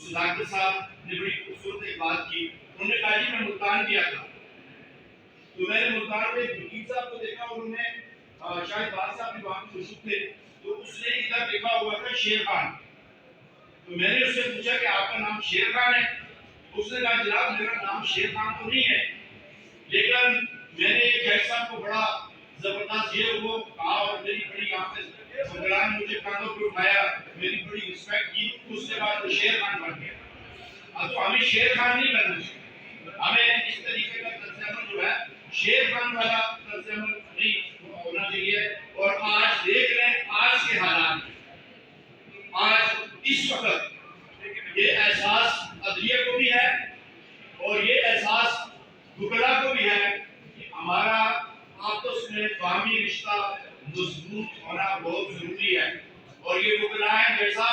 صداقت صاحب نے بڑی خوبصورت ایک بات کی. انہوں نے کہا جی میں ملتان گیا تھا تو میں نے ملتان میں وکیل صاحب کو دیکھا, انہوں نے شاید بات صاحب بھی وہاں پہ موجود تھے, تو اس نے ادھر لکھا ہوا تھا شیر خان. تو میں نے اس سے پوچھا کہ آپ کا نام شیر خان ہے؟ اس نے کہا جناب میرا نام شیر خان تو نہیں ہے, لیکن میں نے جج صاحب کو بڑا زبردست یہ وہ کہا اور میری بڑی یہاں پہ بغلان مجھے کاندھوں پہ اٹھایا, میری بڑی رسپیکٹ کی, اس کے بعد وہ شیر خان بن گیا. اب تو ہمیں شیر خان نہیں بننا چاہیے, ہمیں اس طریقے کا طرز عمل جو ہے شیر خان والا طرز عمل نہیں ہونا چاہیے. اور آج دیکھ رہے ہیں آج کے حالات میں, آج اس وقت یہ احساس عدلیہ کو بھی ہے اور یہ احساس وکلا کو بھی ہے کہ ہمارا آپس میں باہمی رشتہ مضبوط ہونا بہت ضروری ہے. اور یہ وکلا ہے جیسا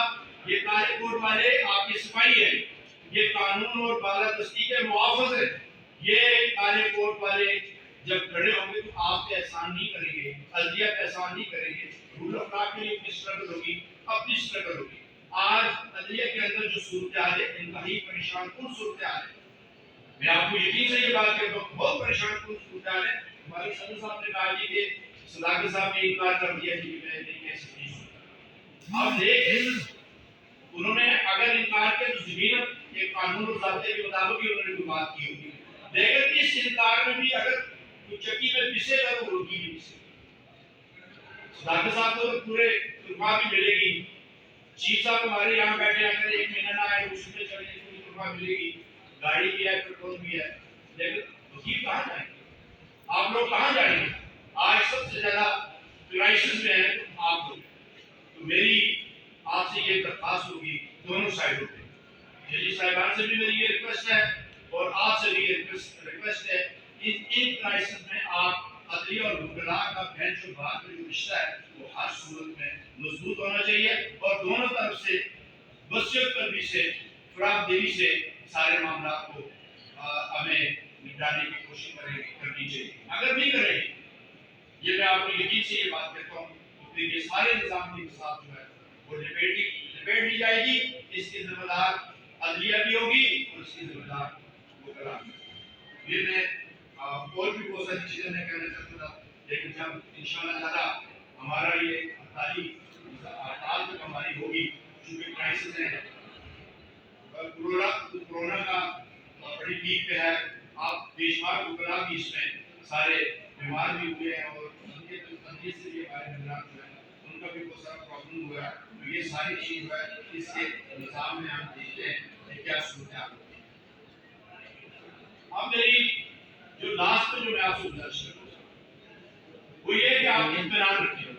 یہ کالے کوٹ والے آپ کے سپاہی ہیں, یہ قانون اور بالادستی کے محافظ ہیں. یہ کالے کوٹ والے جب کھڑے ہوں گے تو آپ پہ احسان نہیں کریں گے, عدلیہ پہ احسان نہیں کریں گے, رول آف لا کے لیے اپنی اسٹرگل ہوگی, اپنی اسٹرگل ہوگی. آج عدلیہ کے اندر جو صورتحال ہے انتہائی پریشان کن صورتحال ہے. میں آپ کو یقین سے یہ بات کہتا ہوں بہت پریشان کن صورتحال ہے. ہمارے صدر صاحب نے کہا جی کہ صداقت صاحب نے انکار کر دیا کہ میں نہیں کہہ سکتی. آپ دیکھیں انہوں نے اگر انکار کیا تو زمین ایک قانون اور ضابطے کے مطابق ہی انہوں نے کوئی بات کی ہوگی, لیکن اس انکار میں بھی اگر کوئی چکی میں پسے گا تو روکی نہیں پسے. صداقت صاحب کو پورے تنخواہ بھی ملے گی, چیف صاحب ہمارے یہاں بیٹھے اگر ایک مہینہ نہ آئے اس میں چلے پوری تنخواہ ملے گی, گاڑی بھی ہے, پیٹرول بھی ہے, لیکن وکیل کہاں جائیں گے, آپ لوگ کہاں جائیں گے؟ آج سب سے زیادہ کرائسس میں ہے آپ لوگ. تو میری آپ سے یہ درخواست ہوگی دونوں سائڈوں پہ, ججی صاحبان سے بھی میری یہ ریکویسٹ ہے اور آپ سے بھی یہ ریکویسٹ ہے, ان کرائسس میں آپ عدلیہ اور وکلا کا بینچ اور بات کا جو رشتہ ہے وہ ہر صورت میں مضبوط ہونا چاہیے اور دونوں طرف سے وسیعت کرنی سے فراغ دلی سے سارے معاملات کو ہمیں نپٹانے کی کوشش کرنی چاہیے. اگر نہیں کریں گے, یہ میں آپ کو یقین سے یہ بات کہتا ہوں, تو پھر یہ سارے نظام کی حساب جو ہے وہ لپیٹ لی جائے گی. اس کی ذمہ دار عدلیہ بھی ہوگی اور اس کی ذمہ دار وکلا بھی. یہ میں اور بھی بہت ساری چیزیں میں کہنا چاہتا تھا, لیکن جب انشاءاللہ تعالی ہمارا یہ ہڑتال تک ہماری ہوگی, چونکہ کرائسس ہے, کورونا کا بڑی پیک پہ ہے, آپ بے شمار وکلا بھی اس میں سارے بیمار بھی ہوئے ہیں اور ان کے تنظیم سے بھی ہمارے ممبران جو ہیں ان کا بھی بہت سارا پرابلم ہوا ہے. تو یہ ساری چیز جو ہے اس کے نظام میں ہم دیکھتے ہیں کہ کیا صورتحال ہوتی ہے. اب میری جو لاسٹ میں جو میں آپ سے گزارش کرتا ہوں وہ یہ کہ آپ اطمینان رکھیں,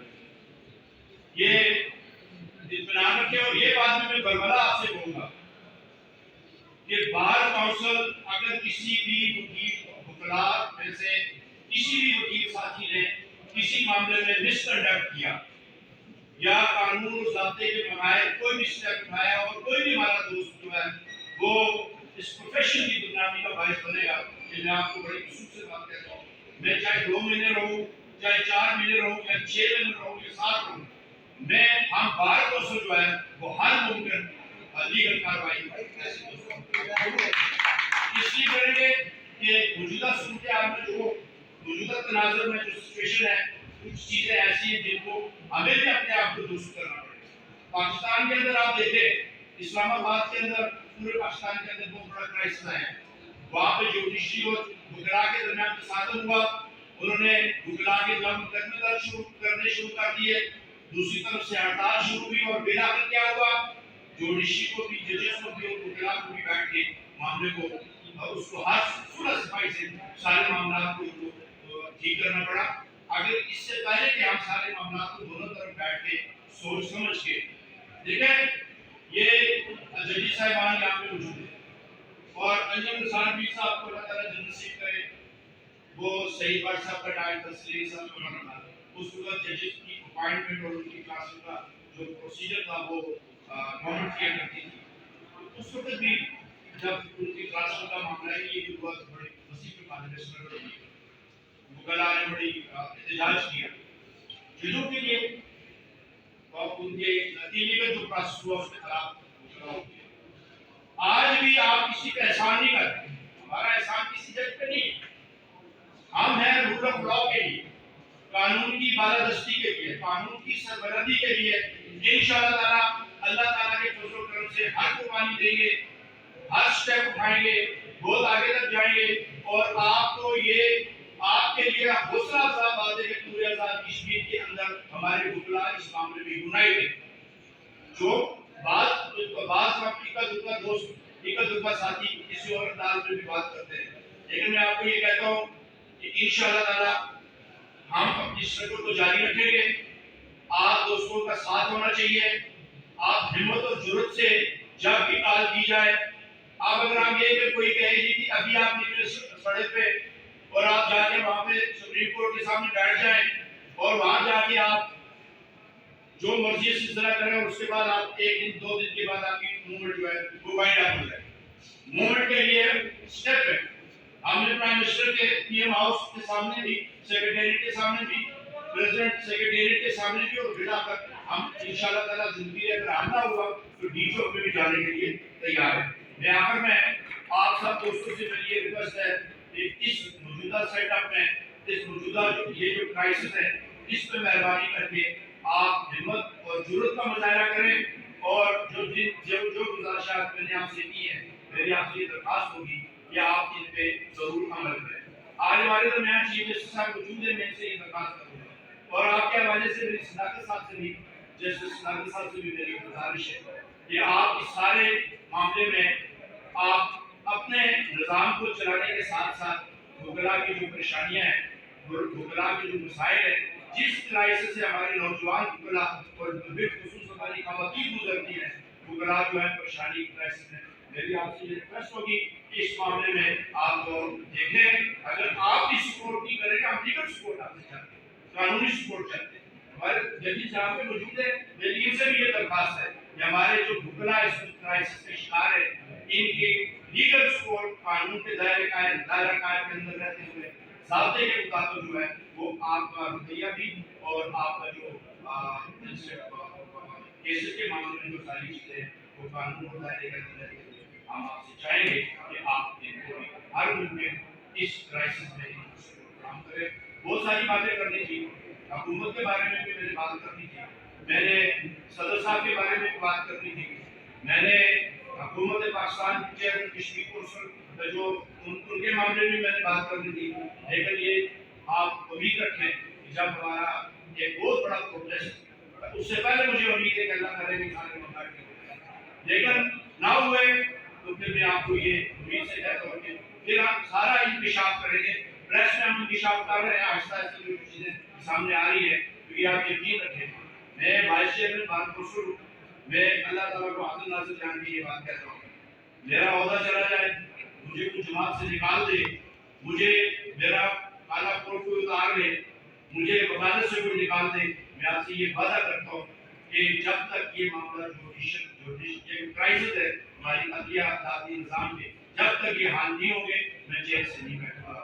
یہ اطمینان رکھیں. اور یہ بات میں برملا آپ سے کہوں گا کہ بار کونسل اگر کسی بھی وکلا میں سے کسی بھی وکیل ساتھی نے کسی معاملے میں مس کنڈکٹ کیا یا قانون و ضابطے کے بغیر کوئی بھی اسٹیپ اٹھایا اور کوئی بھی ہمارا دوست جو ہے وہ اس پروفیشن کی بدنامی کا باعث بنے گا, کہ میں آپ کو بڑی خصوص سے بات کہتا ہوں, میں چاہے 2 مہینے رہوں, چاہے 4 مہینے رہوں, چاہے 6 مہینے رہوں یا 7 رہوں, میں ہم بار کونسل جو ہے وہ ہر ممکن لیگل کارروائی اس لیے کریں گے کہ موجودہ صورتحال میں جو موجودہ تناظر میں جو سچویشن ہے کچھ چیزیں ایسی ہیں جن کو ہمیں بھی اپنے آپ کو درست کرنا پڑے گا. پاکستان کے اندر آپ دیکھیں, اسلام آباد کے اندر پورے پاکستان کے اندر بہت بڑا کرائسس ہے, وہاں پہ جوڈیشری اور وکلا کے درمیان تصادم ہوا, انہوں نے وکلا کے خلاف مقدمے درج کرنے شروع کر دیے, دوسری طرف سے ہڑتال شروع ہوئی اور بالآخر کیا ہوا, جوڈیشری کو بھی ججز کو بھی اور وکلا کو بھی بیٹھ کے معاملے کو اور اس کو ہر صورت صفائی سے سارے معاملات کو ٹھیک کرنا پڑا. اگر اس سے پہلے کہ ہم سارے معاملات کو دونوں طرف بیٹھ کے سوچ سمجھ کے دیکھیں, یہ ججی صاحبان یہاں پہ موجود ہیں اور انجم نثار پیر صاحب کو اللہ تعالیٰ جنت نصیب کرے, وہ سعید بٹ صاحب کا ٹائم تھا, سلیم صاحب کو بنانا, اس وقت ججز کی اپائنٹمنٹ اور ان کی کلاسز کا جو پروسیجر تھا وہ گورنمنٹ کیا کرتی تھی. اس وقت بھی جب ان کی کلاسز کا معاملہ ہے یہ بھی بہت بڑی وسیع پیمانے میں اسٹرگل ہوئی, وکلا نے بڑی احتجاج کیا چیزوں کے لیے, اور ان کے نتیجے میں جو پروسیس ہوا اس میں خراب ہو گیا. آپ کسی پہ احسان نہیں کرتے، ہمارا احسان کسی جج پہ نہیں ہے، ہم ہیں رول آف لا کے لیے، قانون کی بالادستی کے لیے، قانون کی سربلندی کے لیے انشاءاللہ تعالیٰ اللہ تعالیٰ کے فضل و کرم سے ہر قربانی دیں گے، ہر سٹیپ اٹھائیں گے، بہت آگے تک جائیں گے، اور آپ کو یہ آپ کے لیے حوصلہ افزا بات ہے کہ پورے 2021 کے اندر ہمارے وکلاء اس معاملے میں یونائٹڈ، جو بعض وقت کا دکھا دوست ایک دکھا ساتھی کسی اور انداز میں بھی بات کرتے ہیں، لیکن میں آپ کو یہ کہتا ہوں کہ انشاءاللہ تعالیٰ ہم اپنی سٹرگل کو جاری رکھیں گے، آپ دوستوں کا ساتھ ہونا چاہیے، آپ ہمت اور جرأت سے جب بھی کال کی جائے، آپ اگر آپ یہ کہ کوئی کہے گی کہ ابھی آپ نکلے سڑک پہ اور آپ جا کے وہاں پہ سپریم کورٹ کے سامنے بیٹھ جائیں اور وہاں جا کے آپ جو مرضی سلسلہ کریں اور اس کے بعد آپ ایک دن دو دن کے بعد آپ کی موومنٹ جو ہے وہ وائنڈ اپ ہو جائے، موومنٹ کے لیے سٹیپ ہے، ہم نے پرائم منسٹر کے پی ایم ہاؤس کے سامنے بھی، سیکریٹریٹ کے سامنے بھی، پریزیڈنٹ سیکریٹریٹ کے سامنے بھی، اور پھر آ کر ہم انشاءاللہ تعالیٰ زندگی اگر آنا ہوا تو ڈی چوک پہ بھی جانے کے لیے تیار ہے۔ میں آخر میں آپ سب دوستوں سے میری یہ ریکویسٹ ہے کہ اس موجودہ سیٹ اپ میں، اس موجودہ یہ جو کرائسس ہے، اس پہ مہربانی کر کے آپ ہمت اور جرأت کا مظاہرہ کریں، اور جو گزارشات میں نے آپ سے کی ہیں، میری آپ سے یہ درخواست ہوگی کہ آپ ان پہ ضرور عمل کریں۔ آج ہمارے درمیان چیف جسٹس صاحب موجود ہیں، میں ان سے یہ درخواست کروں گا، اور آپ کے حوالے سے میری صداقت صاحب سے بھی، جسٹس صداقت صاحب سے بھی میری گزارش ہے کہ آپ اس سارے معاملے میں آپ اپنے نظام کو چلانے کے ساتھ ساتھ وکلاء کی جو پریشانیاں ہیں، وکلاء کے جو مسائل ہیں، جس کرائسس سے ہمارے نوجوان وکلاء اور بالخصوص ہماری خواتین گزرتی ہیں، وکلاء جو ہے پریشانی کرائسس میں، میری آپ سے یہ ریکویسٹ ہوگی کہ اس معاملے میں آپ دیکھیں، اگر آپ بھی سپورٹ نہیں کریں گے، ہم لیگل سپورٹ آپ سے چاہتے ہیں، قانونی سپورٹ چاہتے ہیں، ہمارے ججز جہاں پہ موجود ہیں، میری ان سے بھی یہ درخواست ہے کہ ہمارے جو وکلاء اس کرائسس کے شکار ہیں، ان کی لیگل سپورٹ قانون کے دائرہ قائم کے اندر رہتے ہوئے ضابطے کے مطابق جو ہے وہ آپ کا رویہ بھی اور آپ کا جو کیسز کے معاملے میں جو ساری چیزیں وہ قانون کے دائرے کے اندر رہتے ہوئے ہم آپ سے چاہیں گے کہ آپ ان کو ہر ممکن اس کرائسس میں کام کریں۔ بہت ساری باتیں کرنی تھی، حکومت کے بارے میں بھی میں نے بات کرنی تھی، میں نے صدر صاحب کے بارے میں بھی بات کرنی تھی، میں نے حکومت پاکستان کی چیئرمین کشمیر کونسل جو ان کے معاملے میں نے بات کرنی تھی، لیکن یہ آپ امید رکھیں کہ جب ہمارا ایک بہت بڑا پروٹیسٹ، اس سے پہلے مجھے امید ہے کہ اللہ کرے گا سارے ممبر لیکن نہ ہوئے تو پھر میں آپ کو یہ امید سے کہتا ہوں کہ پھر ہم سارا انکشاف کریں گے، پریس میں ہم انکشاف کر رہے ہیں، آہستہ آہستہ جو چیزیں سامنے آ رہی ہے، تو یہ آپ یقین رکھیں میں وائس چیئرمین بات پرسر ہوں، میں اللہ تعالیٰ کو حاضر ناظر جان کے یہ بات کہتا ہوں، میرا عہدہ چلا جائے، مجھے کچھ جماعت سے نکال دے، مجھے میرا کالا کوٹ کو اتار لے، مجھے وکالت سے کوئی نکال دے، میں آپ سے یہ وعدہ کرتا ہوں کہ جب تک یہ معاملہ جو کرائسس ہے ہماری عدلیہ عدالتی نظام کے، جب تک یہ حال نہیں ہوں گے میں چین سے نہیں بیٹھوں گا۔